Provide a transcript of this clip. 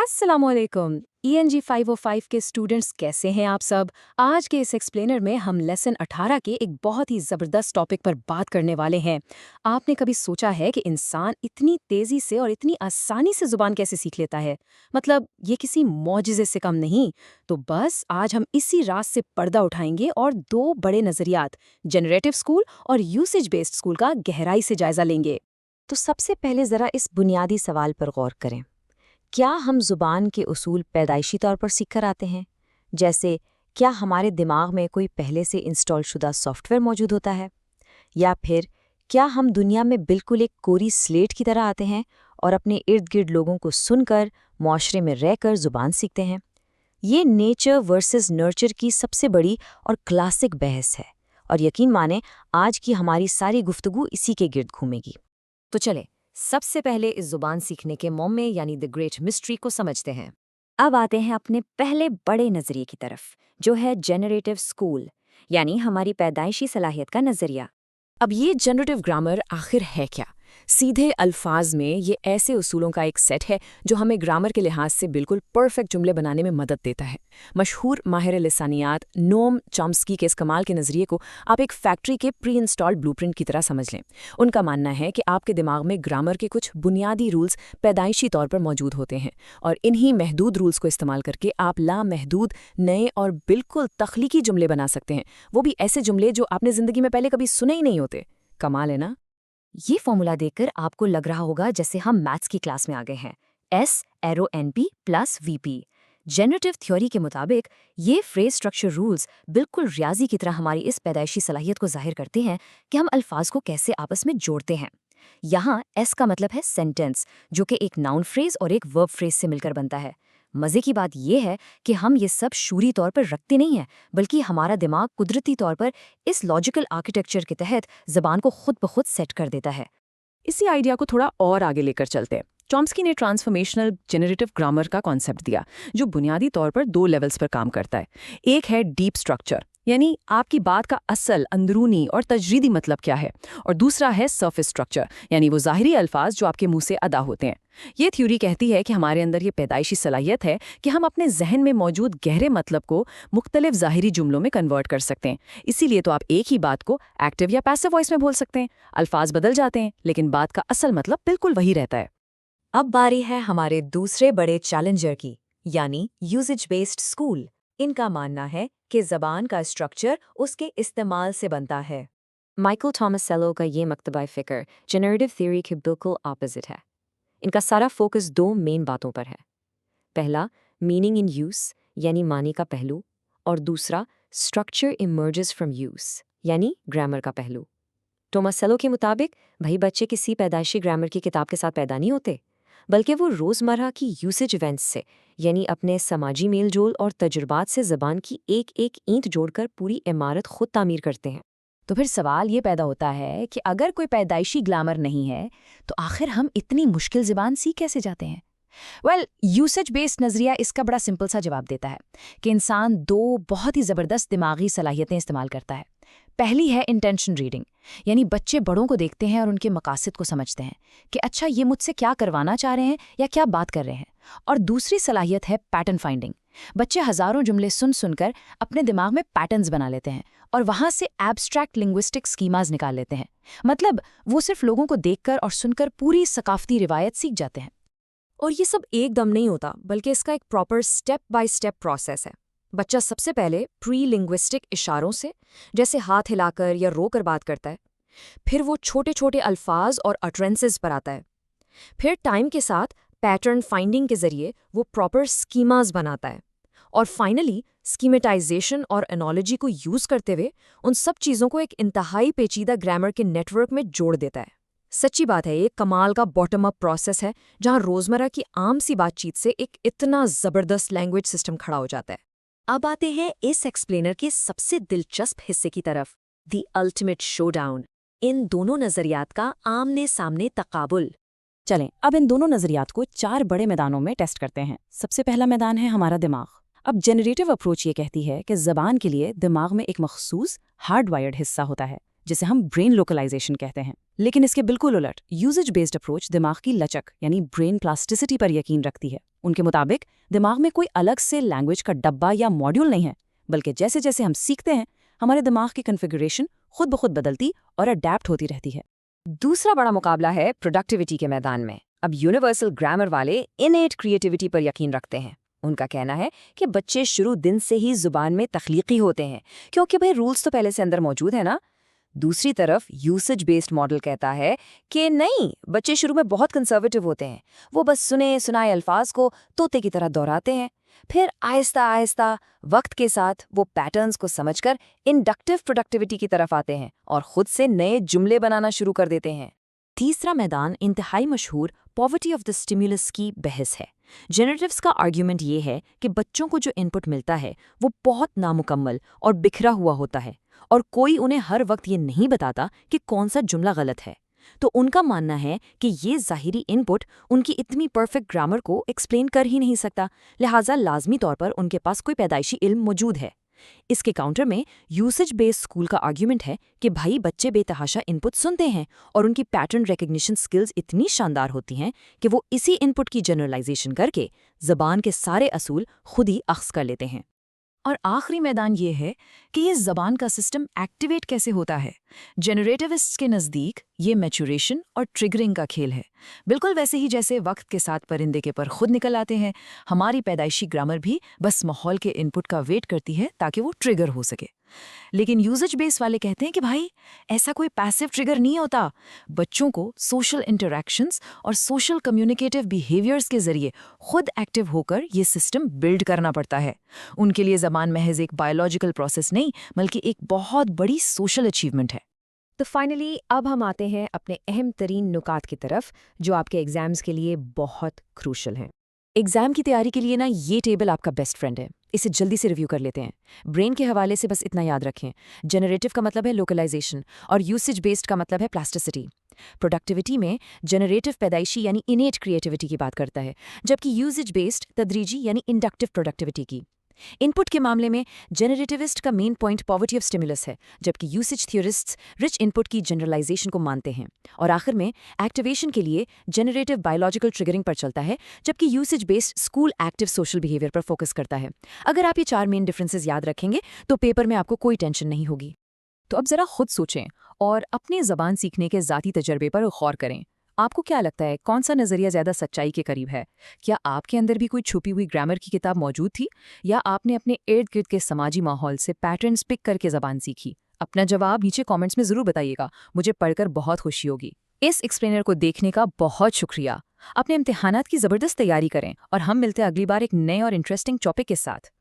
अस्सलाम वालेकुम। ENG 505 के स्टूडेंट्स कैसे हैं आप सब? आज के इस एक्सप्लेनर में हम लेसन 18 के एक बहुत ही ज़बरदस्त टॉपिक पर बात करने वाले हैं। आपने कभी सोचा है कि इंसान इतनी तेज़ी से और इतनी आसानी से ज़ुबान कैसे सीख लेता है? मतलब ये किसी मौजिज़े से कम नहीं। तो बस आज हम इसी राज से पर्दा उठाएंगे और दो बड़े नज़रियात, जनरेटिव स्कूल और यूसेज बेस्ड स्कूल का गहराई से जायज़ा लेंगे। तो सबसे पहले ज़रा इस बुनियादी सवाल पर गौर करें। क्या हम ज़ुबान के उसूल पैदाइशी तौर पर सीख कर आते हैं? जैसे क्या हमारे दिमाग में कोई पहले से इंस्टॉल शुदा सॉफ्टवेयर मौजूद होता है? या फिर क्या हम दुनिया में बिल्कुल एक कोरी स्लेट की तरह आते हैं और अपने इर्द गिर्द लोगों को सुनकर, मुआशरे में रहकर ज़ुबान सीखते हैं? ये नेचर वर्सेस नर्चर की सबसे बड़ी और क्लासिक बहस है, और यकीन माने आज की हमारी सारी गुफ्तगू इसी के गिर्द घूमेगी। तो चले सबसे पहले इस जुबान सीखने के मोम्मे यानी द ग्रेट मिस्ट्री को समझते हैं। अब आते हैं अपने पहले बड़े नजरिए की तरफ, जो है जनरेटिव स्कूल यानी हमारी पैदाइशी सलाहियत का नजरिया। अब ये जनरेटिव ग्रामर आखिर है क्या? सीधे अल्फाज में ये ऐसे उसूलों का एक सेट है जो हमें ग्रामर के लिहाज से बिल्कुल परफेक्ट जुमले बनाने में मदद देता है। मशहूर माहिर लिसानियात नोम चॉम्स्की के इस कमाल के नज़रिए को आप एक फैक्ट्री के प्री इंस्टॉल्ड ब्लूप्रिंट की तरह समझ लें। उनका मानना है कि आपके दिमाग में ग्रामर के कुछ बुनियादी रूल्स पैदाइशी तौर पर मौजूद होते हैं, और इन्हीं महदूद रूल्स को इस्तेमाल करके आप लामहदूद नए और बिल्कुल तख्लीकी जुमले बना सकते हैं, वो भी ऐसे जुमले जो आपने ज़िंदगी में पहले कभी सुने ही नहीं होते। कमाल है ना? ये फॉर्मूला देखकर आपको लग रहा होगा जैसे हम मैथ्स की क्लास में आ गए हैं। S arrow NP plus VP। Generative theory के मुताबिक ये फ्रेज स्ट्रक्चर रूल्स बिल्कुल रियाजी की तरह हमारी इस पैदाइशी सलाहियत को जाहिर करते हैं कि हम अल्फाज को कैसे आपस में जोड़ते हैं। यहाँ S का मतलब है सेंटेंस, जो कि एक नाउन फ्रेज और एक वर्ब फ्रेज से मिलकर बनता है। मज़े की बात यह है कि हम ये सब शूरी तौर पर रखते नहीं हैं, बल्कि हमारा दिमाग कुदरती तौर पर इस लॉजिकल आर्किटेक्चर के तहत ज़बान को खुद ब खुद सेट कर देता है। इसी आइडिया को थोड़ा और आगे लेकर चलते हैं। चॉम्स्की ने ट्रांसफॉर्मेशनल जेनरेटिव ग्रामर का कॉन्सेप्ट दिया, जो बुनियादी तौर पर दो लेवल्स पर काम करता है। एक है डीप स्ट्रक्चर, यानी आपकी बात का असल अंदरूनी और तजरीदी मतलब क्या है, और दूसरा है सरफेस स्ट्रक्चर, यानी वो ज़ाहिरी अल्फाज जो आपके मुंह से अदा होते हैं। ये थ्योरी कहती है कि हमारे अंदर ये पैदाइशी सलाहियत है कि हम अपने जहन में मौजूद गहरे मतलब को मुख्तलिफ ज़ाहिरी जुमलों में कन्वर्ट कर सकते हैं। इसीलिए तो आप एक ही बात को एक्टिव या पैसिव वॉइस में बोल सकते हैं। अल्फाज बदल जाते हैं, लेकिन बात का असल मतलब बिल्कुल वही रहता है। अब बारी है हमारे दूसरे बड़े चैलेंजर की, यानी यूसेज बेस्ड स्कूल। इनका मानना है कि ज़बान का स्ट्रक्चर उसके इस्तेमाल से बनता है। माइकल टॉमसेलो का ये मकतबा फ़िक्र जनरेटिव थ्योरी के बिल्कुल ऑपोजिट है। इनका सारा फोकस दो मेन बातों पर है। पहला, मीनिंग इन यूज़ यानी मानी का पहलू, और दूसरा, स्ट्रक्चर इमर्जेस फ्रॉम यूज़ यानी ग्रामर का पहलू। टॉमसेलो के मुताबिक भाई बच्चे किसी पैदाइशी ग्रामर की किताब के साथ पैदा नहीं होते, बल्कि वो रोज़मर्रा की यूसेज इवेंट्स से यानी अपने समाजी मेलजोल और तजुर्बात से ज़बान की एक एक ईंट जोड़कर पूरी इमारत खुद तामीर करते हैं। तो फिर सवाल ये पैदा होता है कि अगर कोई पैदाइशी ग्रामर नहीं है, तो आखिर हम इतनी मुश्किल ज़बान सीख कैसे जाते हैं? यूसेज बेस्ड नज़रिया इसका बड़ा सिंपल सा जवाब देता है कि इंसान दो बहुत ही ज़बरदस्त दिमागी सलाहियतें इस्तेमाल करता है। पहली है इंटेंशन रीडिंग, यानी बच्चे बड़ों को देखते हैं और उनके मकासद को समझते हैं कि अच्छा ये मुझसे क्या करवाना चाह रहे हैं या क्या बात कर रहे हैं। और दूसरी सलाहियत है पैटर्न फाइंडिंग। बच्चे हज़ारों जुमले सुन सुनकर अपने दिमाग में पैटर्न्स बना लेते हैं और वहाँ से एब्स्ट्रैक्ट लिंग्विस्टिक स्कीमाज निकाल लेते हैं। मतलब वो सिर्फ लोगों को देखकर और सुनकर पूरी सकाफती रिवायत सीख जाते हैं। और ये सब एकदम नहीं होता, बल्कि इसका एक proper step by step process है। बच्चा सबसे पहले प्री लिंग्विस्टिक इशारों से, जैसे हाथ हिलाकर या रोकर बात करता है। फिर वो छोटे छोटे अल्फाज और अटरेंसेस पर आता है। फिर टाइम के साथ पैटर्न फाइंडिंग के जरिए वो प्रॉपर स्कीमाज बनाता है, और फाइनली स्कीमेटाइजेशन और एनोलॉजी को यूज़ करते हुए उन सब चीज़ों को एक इंतहाई पेचीदा ग्रामर के नेटवर्क में जोड़ देता है। सच्ची बात है, ये कमाल का बॉटम अप प्रोसेस है, जहाँ रोज़मर्रा की आम सी बातचीत से एक इतना ज़बरदस्त लैंग्वेज सिस्टम खड़ा हो जाता है। अब आते हैं इस एक्सप्लेनर के सबसे दिलचस्प हिस्से की तरफ, द अल्टीमेट शोडाउन। इन दोनों नज़रियात का आमने सामने तकाबुल। चलें अब इन दोनों नज़रियात को चार बड़े मैदानों में टेस्ट करते हैं। सबसे पहला मैदान है हमारा दिमाग। अब जनरेटिव अप्रोच ये कहती है कि ज़बान के लिए दिमाग में एक मखसूस हार्ड वायर्ड हिस्सा होता है, जिसे हम ब्रेन लोकलाइजेशन कहते हैं। लेकिन इसके बिल्कुल उलट यूजेज बेस्ड अप्रोच दिमाग की लचक यानी ब्रेन प्लास्टिसिटी पर यकीन रखती है। उनके मुताबिक दिमाग में कोई अलग से लैंग्वेज का डब्बा या मॉड्यूल नहीं है, बल्कि जैसे जैसे हम सीखते हैं हमारे दिमाग की कन्फिगरेशन खुद ब खुद बदलती और अडैप्ट होती रहती है। दूसरा बड़ा मुकाबला है प्रोडक्टिविटी के मैदान में। अब यूनिवर्सल ग्रामर वाले इनेट क्रिएटिविटी पर यकीन रखते हैं। उनका कहना है कि बच्चे शुरू दिन से ही जुबान में तख्लीकी होते हैं, क्योंकि भाई रूल्स तो पहले से अंदर मौजूद है ना। दूसरी तरफ यूसेज बेस्ड मॉडल कहता है कि नहीं, बच्चे शुरू में बहुत कंजर्वेटिव होते हैं। वो बस सुने सुनाए अल्फाज को तोते की तरह दोहराते हैं, फिर आहिस्ता आहिस्ता वक्त के साथ वो पैटर्न्स को समझकर इंडक्टिव प्रोडक्टिविटी की तरफ आते हैं और खुद से नए जुमले बनाना शुरू कर देते हैं। तीसरा मैदान इंतहाई मशहूर पॉवर्टी ऑफ द स्टिमुलस की बहस है। जनरेटिव्स का आर्ग्यूमेंट ये है कि बच्चों को जो इनपुट मिलता है वो बहुत नामुकम्मल और बिखरा हुआ होता है और कोई उन्हें हर वक्त ये नहीं बताता कि कौन सा जुमला गलत है। तो उनका मानना है कि ये ज़ाहिरी इनपुट उनकी इतनी परफेक्ट ग्रामर को एक्सप्लेन कर ही नहीं सकता, लिहाजा लाजमी तौर पर उनके पास कोई पैदाइशी इल्म मौजूद है। इसके काउंटर में यूसेज बेस्ड स्कूल का आर्ग्यूमेंट है कि भाई बच्चे बेतहाशा इनपुट सुनते हैं और उनकी पैटर्न रिकग्निशन स्किल्स इतनी शानदार होती हैं कि वो इसी इनपुट की जनरलाइजेशन करके ज़बान के सारे असूल खुद ही अख्ज़ कर लेते हैं। और आखिरी मैदान ये है कि ये ज़बान का सिस्टम एक्टिवेट कैसे होता है। जनरेटिविस्ट्स के नज़दीक ये मैचुरेशन और ट्रिगरिंग का खेल है, बिल्कुल वैसे ही जैसे वक्त के साथ परिंदे के पर खुद निकल आते हैं। हमारी पैदाइशी ग्रामर भी बस माहौल के इनपुट का वेट करती है ताकि वो ट्रिगर हो सके। लेकिन यूजेज बेस वाले कहते हैं कि भाई ऐसा कोई पैसिव ट्रिगर नहीं होता। बच्चों को सोशल इंटरैक्शंस और सोशल कम्युनिकेटिव बिहेवियर्स के जरिए खुद एक्टिव होकर ये सिस्टम बिल्ड करना पड़ता है। उनके लिए ज़बान महज एक बायोलॉजिकल प्रोसेस नहीं, बल्कि एक बहुत बड़ी सोशल अचीवमेंट है। तो फाइनली अब हम आते हैं अपने अहम तरीन नुकात की तरफ, जो आपके एग्जाम्स के लिए बहुत क्रूशल हैं। एग्जाम की तैयारी के लिए ना ये टेबल आपका बेस्ट फ्रेंड है। इसे जल्दी से रिव्यू कर लेते हैं। ब्रेन के हवाले से बस इतना याद रखें, जनरेटिव का मतलब है लोकलाइजेशन और यूसेज बेस्ड का मतलब है प्लास्टिसिटी। प्रोडक्टिविटी में जनरेटिव पैदाइशी यानी इनेट क्रिएटिविटी की बात करता है, जबकि यूसेज बेस्ड तदरीजी यानी इंडक्टिव प्रोडक्टिविटी की। इनपुट के मामले में जनरेटिविस्ट का main point poverty of stimulus है, जबकि यूसेज थियोरिस्ट्स रिच इनपुट की जनरलाइजेशन को मानते हैं। और आखिर में एक्टिवेशन के लिए जनरेटिव बायोलॉजिकल ट्रिगरिंग पर चलता है, जबकि usage based school active social behaviour पर फोकस करता है। अगर आप ये 4 मेन डिफरेंसेस याद रखेंगे तो पेपर में आपको कोई टेंशन नहीं होगी। तो अब ज़रा खुद सोचें और अपने ज़बान सीखने के ज़ाती तजर्बे पर गौर करें। आपको क्या लगता है कौन सा नज़रिया ज़्यादा सच्चाई के करीब है? क्या आपके अंदर भी कोई छुपी हुई ग्रामर की किताब मौजूद थी, या आपने अपने इर्द गिर्द के समाजी माहौल से पैटर्न्स पिक करके ज़बान सीखी? अपना जवाब नीचे कमेंट्स में ज़रूर बताइएगा, मुझे पढ़कर बहुत खुशी होगी। इस एक्सप्लेनर को देखने का बहुत शुक्रिया। अपने इम्तिहानात की ज़बरदस्त तैयारी करें और हम मिलते हैं अगली बार एक नए और इंटरेस्टिंग टॉपिक के साथ।